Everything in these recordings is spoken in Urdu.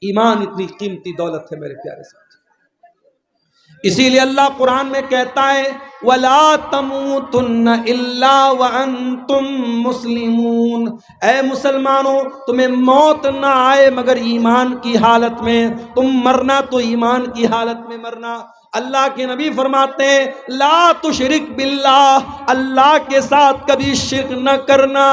ایمان اتنی قیمتی دولت ہے میرے پیارے ساتھ. اسی لیے اللہ قرآن میں کہتا ہے وَلَا تَمُوتُنَّ إِلَّا وَأَنْتُمْ مُسْلِمُونَ، اے مسلمانوں تمہیں موت نہ آئے مگر ایمان کی حالت میں، تم مرنا تو ایمان کی حالت میں مرنا. اللہ کے نبی فرماتے ہیں لا تشرک باللہ، اللہ کے ساتھ کبھی شرک نہ کرنا،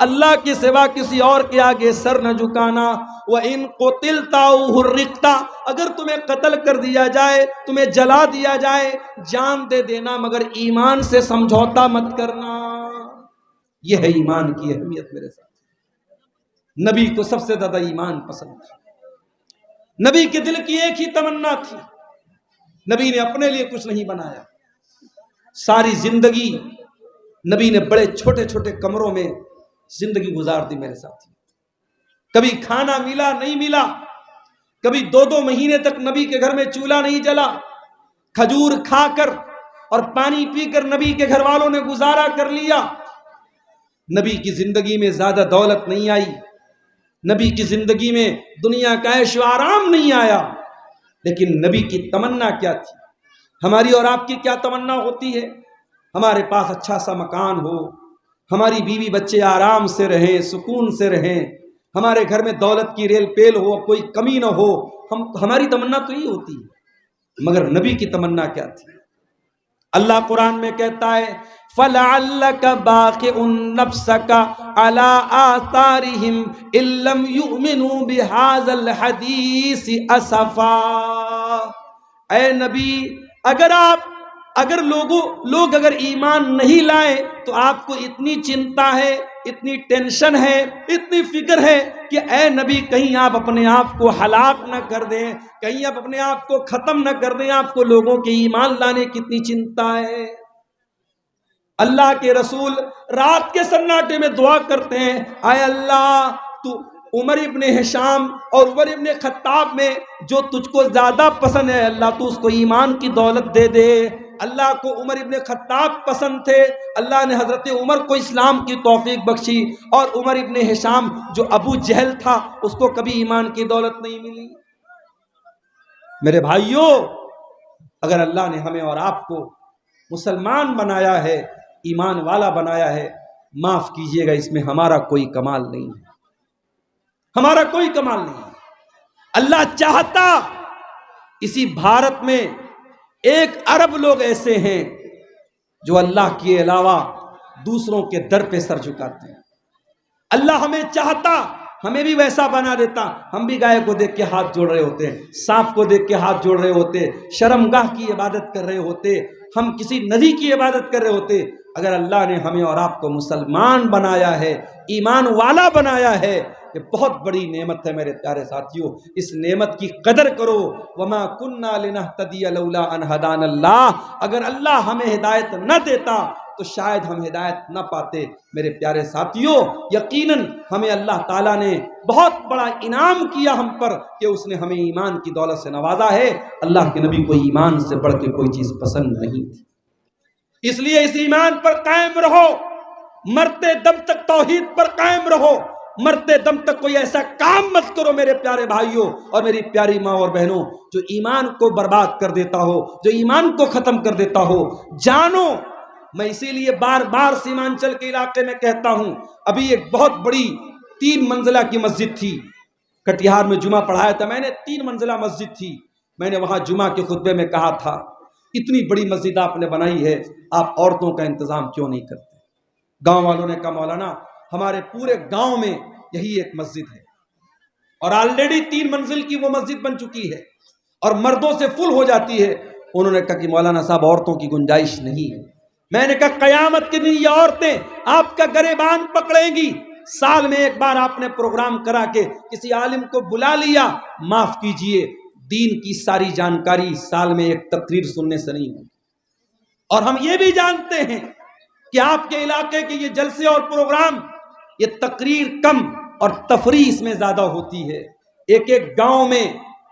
اللہ کے سوا کسی اور کے آگے سر نہ جھکانا. وَإِن قُتِلْتَ أَوْ حُرِّقْتَ، اگر تمہیں قتل کر دیا جائے، تمہیں جلا دیا جائے، جان دے دینا مگر ایمان سے سمجھوتا مت کرنا. یہ ہے ایمان کی اہمیت میرے ساتھ. نبی کو سب سے زیادہ ایمان پسند تھا. نبی کے دل کی ایک ہی تمنا تھی، نبی نے اپنے لیے کچھ نہیں بنایا. ساری زندگی نبی نے بڑے چھوٹے چھوٹے کمروں میں زندگی گزار دی میرے ساتھی. کبھی کھانا ملا نہیں ملا، کبھی 2 مہینے تک نبی کے گھر میں چولہا نہیں جلا. کھجور کھا کر اور پانی پی کر نبی کے گھر والوں نے گزارا کر لیا. نبی کی زندگی میں زیادہ دولت نہیں آئی، نبی کی زندگی میں دنیا کا عیش و آرام نہیں آیا، لیکن نبی کی تمنا کیا تھی؟ ہماری اور آپ کی کیا تمنا ہوتی ہے؟ ہمارے پاس اچھا سا مکان ہو، ہماری بیوی بچے آرام سے رہیں، سکون سے رہیں، ہمارے گھر میں دولت کی ریل پیل ہو، کوئی کمی نہ ہو. ہماری تمنا تو یہ ہوتی ہے، مگر نبی کی تمنا کیا تھی؟ اللہ قرآن میں کہتا ہے فَلَعَلَّكَ بَاخِعٌ نَفْسَكَ عَلَىٰ آثَارِهِمْ إِن لَّمْ يُؤْمِنُوا بِهَٰذَا الْحَدِيثِ أَسَفًا. اے نبی اگر لوگ اگر ایمان نہیں لائے تو آپ کو اتنی چنتا ہے، اتنی ٹینشن ہے، اتنی فکر ہے کہ اے نبی کہیں آپ اپنے آپ کو ہلاک نہ کر دیں، کہیں آپ اپنے آپ کو ختم نہ کر دیں. آپ کو لوگوں کے ایمان لانے کی اتنی چنتا ہے. اللہ کے رسول رات کے سناٹے میں دعا کرتے ہیں اے اللہ تو عمر ابن ہشام اور عمر ابن خطاب میں جو تجھ کو زیادہ پسند ہے اللہ تو اس کو ایمان کی دولت دے دے. اللہ کو عمر ابن خطاب پسند تھے، اللہ نے حضرت عمر کو اسلام کی توفیق بخشی، اور عمر ابن ہشام جو ابو جہل تھا اس کو کبھی ایمان کی دولت نہیں ملی. میرے بھائیوں، اگر اللہ نے ہمیں اور آپ کو مسلمان بنایا ہے، ایمان والا بنایا ہے، معاف کیجئے گا اس میں ہمارا کوئی کمال نہیں ہے، ہمارا کوئی کمال نہیں ہے. اللہ چاہتا اسی بھارت میں 1 ارب لوگ ایسے ہیں جو اللہ کے علاوہ دوسروں کے در پہ سر جھکاتے ہیں. اللہ ہمیں چاہتا ہمیں بھی ویسا بنا دیتا، ہم بھی گائے کو دیکھ کے ہاتھ جوڑ رہے ہوتے، سانپ کو دیکھ کے ہاتھ جوڑ رہے ہوتے، شرمگاہ کی عبادت کر رہے ہوتے، ہم کسی ندی کی عبادت کر رہے ہوتے. اگر اللہ نے ہمیں اور آپ کو مسلمان بنایا ہے، ایمان والا بنایا ہے، یہ بہت بڑی نعمت ہے میرے پیارے ساتھیوں. اس نعمت کی قدر کرو. وما كنا لنهتدي لولا ان هدانا اللہ، اگر اللہ ہمیں ہدایت نہ دیتا تو شاید ہم ہدایت نہ پاتے. میرے پیارے ساتھیوں، یقیناً ہمیں اللہ تعالیٰ نے بہت بڑا انعام کیا ہم پر کہ اس نے ہمیں ایمان کی دولت سے نوازا ہے. اللہ کے نبی کو ایمان سے بڑھ کے کوئی چیز پسند نہیں تھی، اس لیے اس ایمان پر قائم رہو، مرتے دم تک توحید پر قائم رہو، مرتے دم تک کوئی ایسا کام مت کرو میرے پیارے بھائیوں اور میری پیاری ماں اور بہنوں جو ایمان کو برباد کر دیتا ہو، جو ایمان کو ختم کر دیتا ہو. جانو، میں اسی لیے بار بار سیمانچل کے علاقے میں کہتا ہوں، ابھی ایک بہت بڑی 3 منزلہ کی مسجد تھی، کٹیہار میں جمعہ پڑھایا تھا میں نے. 3 منزلہ مسجد تھی. میں نے وہاں جمعہ کے خطبے میں کہا تھا اتنی بڑی مسجد آپ نے بنائی ہے، آپ عورتوں کا انتظام کیوں نہیں کرتے؟ گاؤں والوں نے کہا مولانا ہمارے پورے گاؤں میں یہی ایک مسجد ہے اور آلریڈی 3 منزل کی وہ مسجد بن چکی ہے اور مردوں سے فل ہو جاتی ہے. انہوں نے کہا کہ مولانا صاحب عورتوں کی گنجائش نہیں ہے. میں نے کہا قیامت کے دن یہ عورتیں آپ کا گریبان پکڑیں گی. سال میں ایک بار آپ نے پروگرام کرا کے کسی عالم کو بلا لیا، معاف کیجئے دین کی ساری جانکاری سال میں ایک تقریر سننے سے نہیں ہوگی. اور ہم یہ بھی جانتے ہیں کہ آپ کے علاقے کے یہ جلسے اور پروگرام، یہ تقریر کم اور تفریح اس میں زیادہ ہوتی ہے. ایک گاؤں میں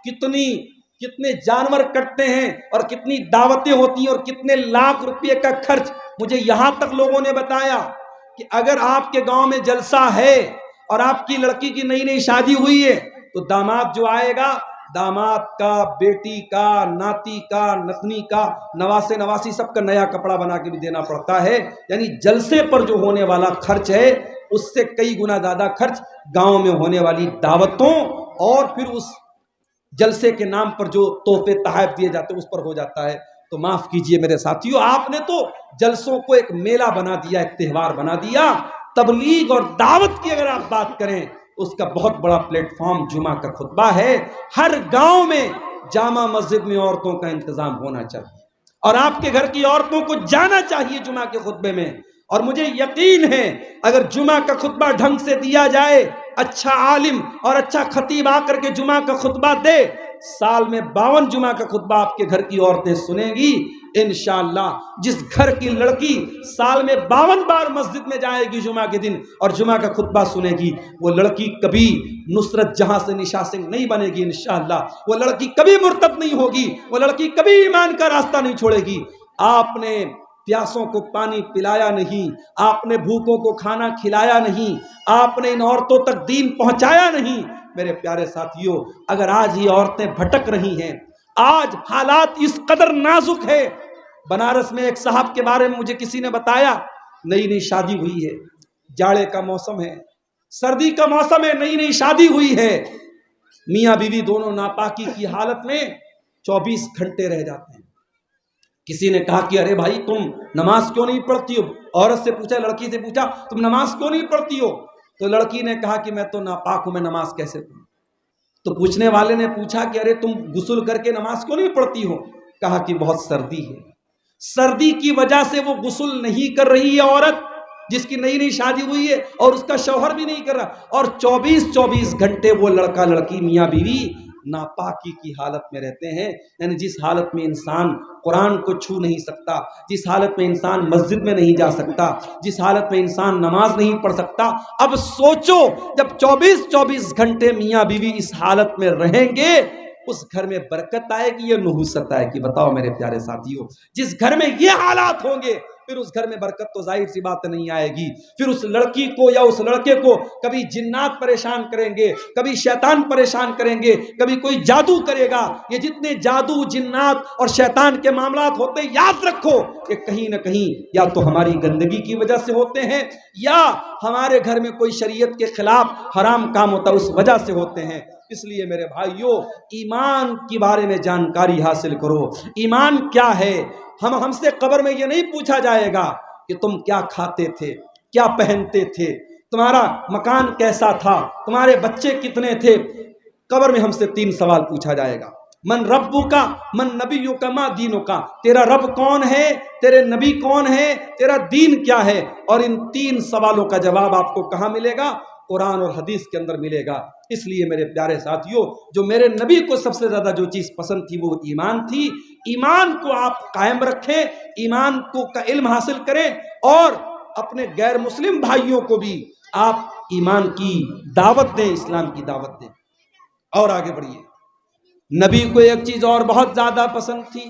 کتنے جانور کٹتے ہیں اور کتنی دعوتیں ہوتی ہیں اور کتنے لاکھ روپے کا خرچ. مجھے یہاں تک لوگوں نے بتایا کہ اگر آپ کے گاؤں میں جلسہ ہے اور آپ کی لڑکی کی نئی شادی ہوئی ہے تو داماد جو آئے گا، داماد کا، بیٹی کا، ناتی کا، نتنی کا، نواسے نواسی سب کا نیا کپڑا بنا کے بھی دینا پڑتا ہے. یعنی جلسے پر جو ہونے والا خرچ ہے اس سے کئی گنا زیادہ خرچ گاؤں میں ہونے والی دعوتوں اور پھر اس جلسے کے نام پر جو تحفے تحائف دیے جاتے ہیں اس پر ہو جاتا ہے. تو معاف کیجئے میرے ساتھیو، آپ نے تو جلسوں کو ایک میلہ بنا دیا، ایک تہوار بنا دیا. تبلیغ اور دعوت کی اگر آپ بات کریں، اس کا بہت بڑا پلیٹ فارم جمعہ کا خطبہ ہے. ہر گاؤں میں جامع مسجد میں عورتوں کا انتظام ہونا چاہیے، اور آپ کے گھر کی عورتوں کو جانا چاہیے جمعہ کے خطبے میں. اور مجھے یقین ہے اگر جمعہ کا خطبہ ڈھنگ سے دیا جائے، اچھا عالم اور اچھا خطیب آ کر کے جمعہ کا خطبہ دے، سال میں 52 جمعہ کا خطبہ آپ کے گھر کی عورتیں سنیں گی انشاءاللہ. جس گھر کی لڑکی سال میں 52 بار مسجد میں جائے گی جمعہ کے دن اور جمعہ کا خطبہ سنے گی، وہ لڑکی کبھی نصرت جہاں سے نشا سنگھ نہیں بنے گی انشاءاللہ. وہ لڑکی کبھی مرتد نہیں ہوگی، وہ لڑکی کبھی ایمان کا راستہ نہیں چھوڑے گی. آپ نے پیاسوں کو پانی پلایا نہیں، آپ نے بھوکوں کو کھانا کھلایا نہیں، آپ نے ان عورتوں تک دین پہنچایا نہیں. میرے پیارے ساتھیوں، اگر آج یہ عورتیں بھٹک رہی ہیں، آج حالات اس قدر نازک ہے. بنارس میں ایک صاحب کے بارے میں مجھے کسی نے بتایا، نئی نئی شادی ہوئی ہے، جاڑے کا موسم ہے، سردی کا موسم ہے، نئی نئی شادی ہوئی ہے، میاں بیوی دونوں ناپاکی کی حالت میں 24 گھنٹے رہ جاتے ہیں. کسی نے کہا کہ ارے بھائی تم نماز کیوں نہیں پڑھتی ہو؟ عورت سے پوچھا، لڑکی سے پوچھا تم نماز کیوں نہیں پڑھتی ہو؟ تو لڑکی نے کہا کہ میں تو ناپاک ہوں، میں نماز کیسے پڑھوں؟ تو پوچھنے والے نے پوچھا کہ ارے تم غسل کر کے نماز کیوں نہیں پڑھتی ہو؟ کہا کہ بہت سردی ہے. سردی کی وجہ سے وہ غسل نہیں کر رہی ہے عورت جس کی نئی نئی شادی ہوئی ہے اور اس کا شوہر بھی نہیں کر رہا، اور 24 گھنٹے وہ لڑکا لڑکی میاں بیوی ناپاکی کی حالت میں رہتے ہیں. یعنی جس حالت میں انسان قرآن کو چھو نہیں سکتا، جس حالت میں انسان مسجد میں نہیں جا سکتا، جس حالت میں انسان نماز نہیں پڑھ سکتا، اب سوچو جب 24 گھنٹے میاں بیوی اس حالت میں رہیں گے، اس گھر میں برکت آئے گی یا نحوست آئے گی؟ بتاؤ میرے پیارے ساتھیوں. جس گھر میں یہ حالات ہوں گے پھر اس گھر میں برکت تو ظاہر سی بات نہیں آئے گی. پھر اس لڑکی کو یا اس لڑکے کو کبھی جنات پریشان کریں گے، کبھی شیطان پریشان کریں گے، کبھی کوئی جادو کرے گا. یہ جتنے جادو، جنات اور شیطان کے معاملات ہوتے ہیں، یاد رکھو کہ کہیں نہ کہیں یا تو ہماری گندگی کی وجہ سے ہوتے ہیں یا ہمارے گھر میں کوئی شریعت کے خلاف حرام کام ہوتا ہے اس وجہ سے ہوتے ہیں. اس لیے میرے بھائیوں، ایمان کے بارے میں جانکاری حاصل کرو. ایمان کیا ہے؟ ہم سے قبر میں یہ نہیں پوچھا جائے گا کہ تم کیا کھاتے تھے، کیا پہنتے تھے، تمہارا مکان کیسا تھا، تمہارے بچے کتنے تھے. قبر میں ہم سے 3 سوال پوچھا جائے گا. من ربو کا، من نبیوں کا، ما دینوں کا. تیرا رب کون ہے، تیرے نبی کون ہے، تیرا دین کیا ہے. اور ان 3 سوالوں کا جواب آپ کو کہاں ملے گا؟ قرآن اور حدیث کے اندر ملے گا. اس لیے میرے پیارے ساتھیوں، جو میرے نبی کو سب سے زیادہ جو چیز پسند تھی وہ ایمان تھی. ایمان کو آپ قائم رکھیں، ایمان کو کا علم حاصل کریں، اور اپنے غیر مسلم بھائیوں کو بھی آپ ایمان کی دعوت دیں، اسلام کی دعوت دیں. اور آگے بڑھیے. نبی کو ایک چیز اور بہت زیادہ پسند تھی.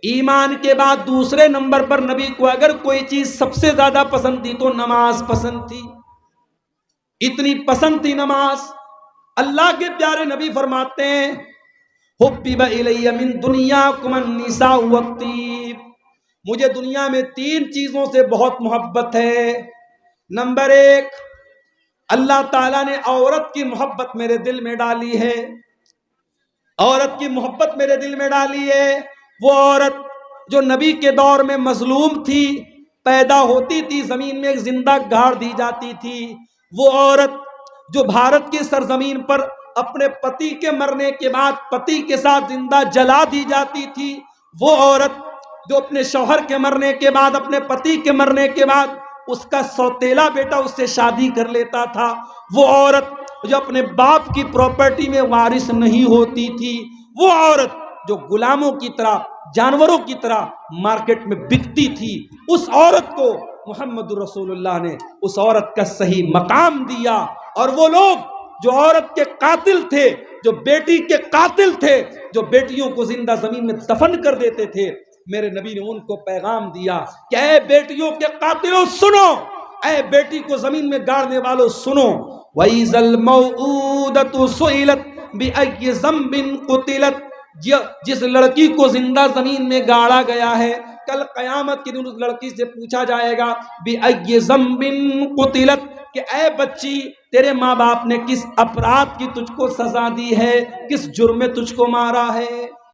ایمان کے بعد دوسرے نمبر پر نبی کو اگر کوئی چیز سب سے زیادہ پسند تھی تو نماز پسند تھی. اتنی پسند تھی نماز، اللہ کے پیارے نبی فرماتے ہیں حبب الی من دنیاکم النساء والطیب. مجھے دنیا میں 3 چیزوں سے بہت محبت ہے. نمبر 1، اللہ تعالیٰ نے عورت کی محبت میرے دل میں ڈالی ہے. عورت کی محبت میرے دل میں ڈالی ہے. وہ عورت جو نبی کے دور میں مظلوم تھی، پیدا ہوتی تھی زمین میں ایک زندہ گاڑ دی جاتی تھی. وہ عورت جو بھارت کی سرزمین پر اپنے پتی کے مرنے کے بعد پتی کے ساتھ زندہ جلا دی جاتی تھی. وہ عورت جو اپنے شوہر کے مرنے کے بعد، اپنے پتی کے مرنے کے بعد اس کا سوتیلا بیٹا اس سے شادی کر لیتا تھا. وہ عورت جو اپنے باپ کی پراپرٹی میں وارث نہیں ہوتی تھی. وہ عورت جو غلاموں کی طرح، جانوروں کی طرح مارکیٹ میں بکتی تھی. اس عورت کو محمد رسول اللہ نے اس عورت کا صحیح مقام دیا. اور وہ لوگ جو عورت کے قاتل تھے، جو بیٹی کے قاتل تھے، جو بیٹیوں کو زندہ زمین میں دفن کر دیتے تھے، میرے نبی نے ان کو پیغام دیا کہ اے بیٹیوں کے قاتلوں سنو، اے بیٹی کو زمین میں گاڑنے والوں سنو. وَإِذَا الْمَوْءُودَةُ سُئِلَتْ بِأَيِّ ذَنبٍ قُتِلَتْ، جس لڑکی کو زندہ زمین میں گاڑا گیا ہے، کل قیامت کے دن اس لڑکی سے پوچھا جائے گا بِأَيِّ ذَنبٍ قُتِلَتْ، کہ اے بچی تیرے ماں باپ نے کس اپرادھ کی تجھ کو سزا دی ہے، کس جرم میں تجھ کو مارا ہے۔